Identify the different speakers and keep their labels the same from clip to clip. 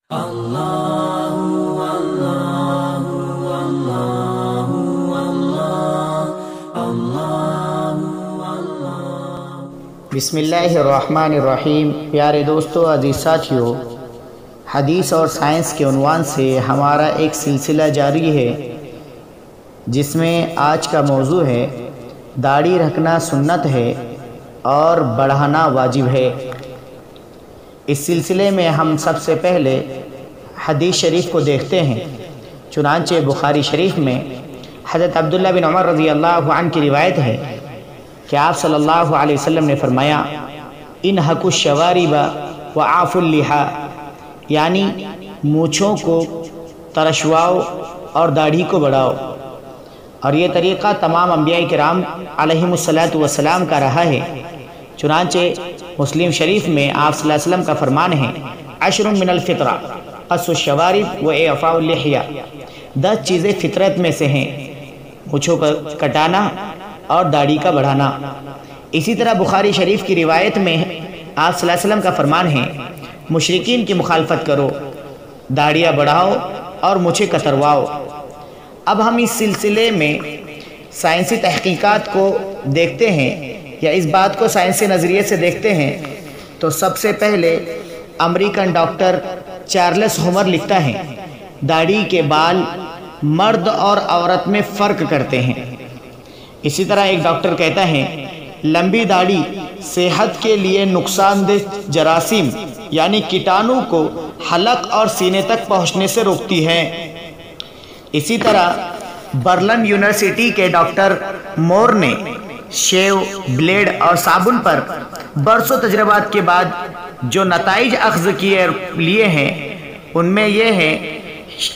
Speaker 1: बिस्मिल्लाहिर्रहमानिर्रहीम। प्यारे दोस्तों, अजीज़ साथियों, हदीस और साइंस के उन्वान से हमारा एक सिलसिला जारी है जिसमें आज का मौजू है दाढ़ी रखना सुन्नत है और बढ़ाना वाजिब है। इस सिलसिले में हम सबसे पहले हदीस शरीफ को देखते हैं। चुनांचे बुखारी शरीफ में हज़रत अब्दुल्लाह बिन उमर रज़ी अल्लाहु अन्हु की रिवायत है कि आप सल्लल्लाहु अलैहि वसल्लम ने फरमाया, इन हकुश शवारिबा व आफुल लिहा, यानी मूँछों को तरशवाओ और दाढ़ी को बढ़ाओ। और ये तरीक़ा तमाम अंबिया किराम अलैहिमुस्सलातु वस्सलाम का रहा है। चुनांचे मुस्लिम शरीफ में आप सल्लल्लाहु अलैहि वसल्लम का फरमान है, अशरुम मिनल फित्रा क़स्सुश शवारिब व इफ़ाउल लिहिया, 10 चीज़ें फितरत में से हैं, मूँछों का कटाना और दाढ़ी का बढ़ाना। इसी तरह बुखारी शरीफ की रिवायत में आप सल्लल्लाहु अलैहि वसल्लम का फरमान है, मुशरिकीन की मुखालफत करो, दाढ़ियाँ बढ़ाओ और मूँछें कतरवाओ। अब हम इस सिलसिले में साइंसी तहकीकात को देखते हैं या इस बात को साइंसी नज़रिए से देखते हैं तो सबसे पहले अमेरिकन डॉक्टर चार्ल्स होमर लिखता है, दाढ़ी के बाल मर्द और औरत में फ़र्क करते हैं। इसी तरह एक डॉक्टर कहता है, लंबी दाढ़ी सेहत के लिए नुकसानदेह जरासीम यानी कीटाणु को हलक और सीने तक पहुंचने से रोकती है। इसी तरह बर्लिन यूनिवर्सिटी के डॉक्टर मोर ने शेव, ब्लेड और साबुन पर बरसों तजर्बात के बाद जो नताइज अख्ज़ लिए हैं उनमें यह है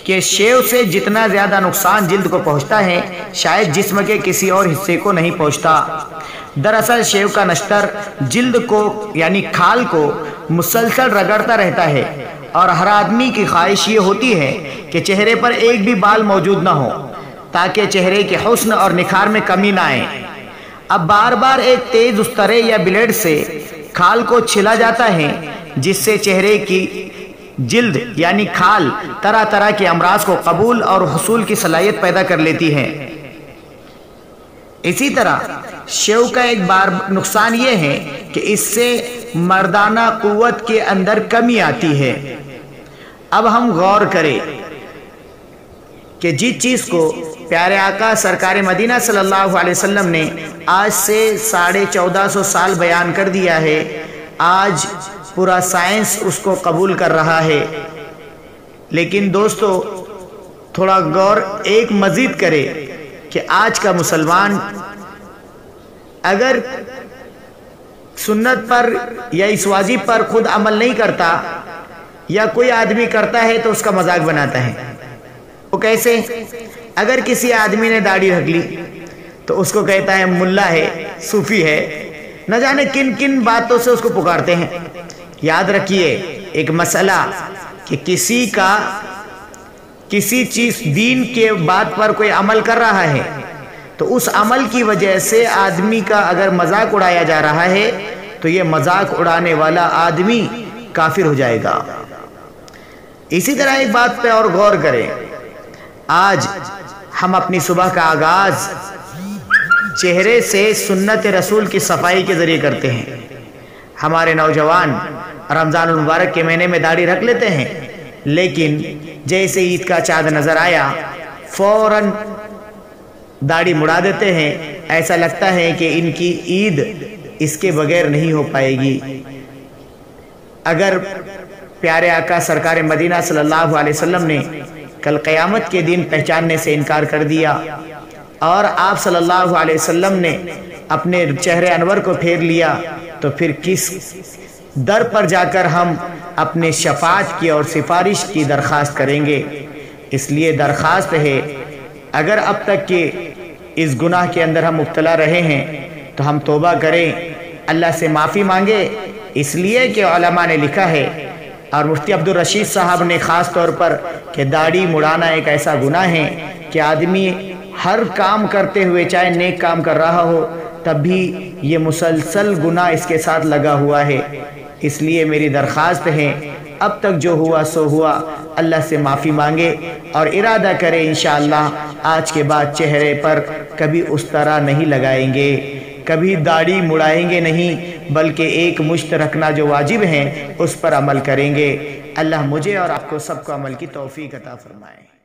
Speaker 1: कि शेव से जितना ज़्यादा नुकसान जिल्द को पहुंचता है शायद जिस्म के किसी और हिस्से को नहीं पहुंचता। दरअसल शेव का नश्तर जिल्द को यानी खाल को मुसलसल रगड़ता रहता है और हर आदमी की ख्वाहिश ये होती है कि चेहरे पर एक भी बाल मौजूद ना हो ताकि चेहरे के हुस्न और निखार में कमी ना आए। अब बार बार एक तेज उस्तरे या ब्लेड से खाल को छिला जाता है जिससे चेहरे की जिल्द यानी खाल तरह तरह के अमराज को कबूल और हुसूल की सलाहियत पैदा कर लेती है। इसी तरह शेव का एक बार नुकसान ये है कि इससे मर्दाना कुव्वत के अंदर कमी आती है। अब हम गौर करें कि जिस चीज़ को प्यारे आका सरकार मदीना सल्लल्लाहु अलैहि वसल्लम ने आज से 1450 साल बयान कर दिया है, आज पूरा साइंस उसको कबूल कर रहा है। लेकिन दोस्तों थोड़ा गौर एक मज़ीद करें कि आज का मुसलमान अगर सुन्नत पर या इस वाजिब पर खुद अमल नहीं करता या कोई आदमी करता है तो उसका मजाक बनाता है। वो कैसे? अगर किसी आदमी ने दाढ़ी रख ली तो उसको कहता है मुल्ला है, सूफी है, न जाने किन किन बातों से उसको पुकारते हैं। याद रखिए एक मसला कि किसी चीज़ दीन के बात पर कोई अमल कर रहा है तो उस अमल की वजह से आदमी का अगर मजाक उड़ाया जा रहा है तो ये मजाक उड़ाने वाला आदमी काफिर हो जाएगा। इसी तरह एक बात पे और गौर करें, आज हम अपनी सुबह का आगाज चेहरे से सुन्नत रसूल की सफाई के जरिए करते हैं। हमारे नौजवान रमज़ानुल मुबारक के महीने में दाढ़ी रख लेते हैं, लेकिन जैसे ईद का चाँद नज़र आया फौरन दाढ़ी मुड़ा देते हैं। ऐसा लगता है कि इनकी ईद इसके बगैर नहीं हो पाएगी। अगर प्यारे आका सरकार मदीना सल्लल्लाहु अलैहि वसल्लम ने कल क़यामत के दिन पहचानने से इनकार कर दिया और आप सल्लल्लाहु अलैहि वसल्लम ने अपने चेहरे अनवर को फेर लिया तो फिर किस दर पर जाकर हम अपने शफात की और सिफारिश की दरख्वास्त करेंगे। इसलिए दरख्वास्त है, अगर अब तक के इस गुनाह के अंदर हम मुब्तला रहे हैं तो हम तौबा करें, अल्लाह से माफ़ी मांगे। इसलिए कि उलमा ने लिखा है और मुफ्ती अब्दुल रशीद साहब ने ख़ास तौर पर कि दाढ़ी मुड़ाना एक ऐसा गुनाह है कि आदमी हर काम करते हुए चाहे नेक काम कर रहा हो तब भी ये मुसलसल गुनाह इसके साथ लगा हुआ है। इसलिए मेरी दरख्वास्त है اب تک جو ہوا سو ہوا، اللہ سے معافی مانگے اور ارادہ کرے انشاءاللہ آج کے بعد چہرے پر کبھی اس طرح نہیں لگائیں گے، کبھی داڑھی مڑائیں گے نہیں، بلکہ ایک مشت رکھنا جو واجب ہیں اس پر عمل کریں گے۔ اللہ مجھے اور آپ کو سب کو عمل کی توفیق عطا فرمائے۔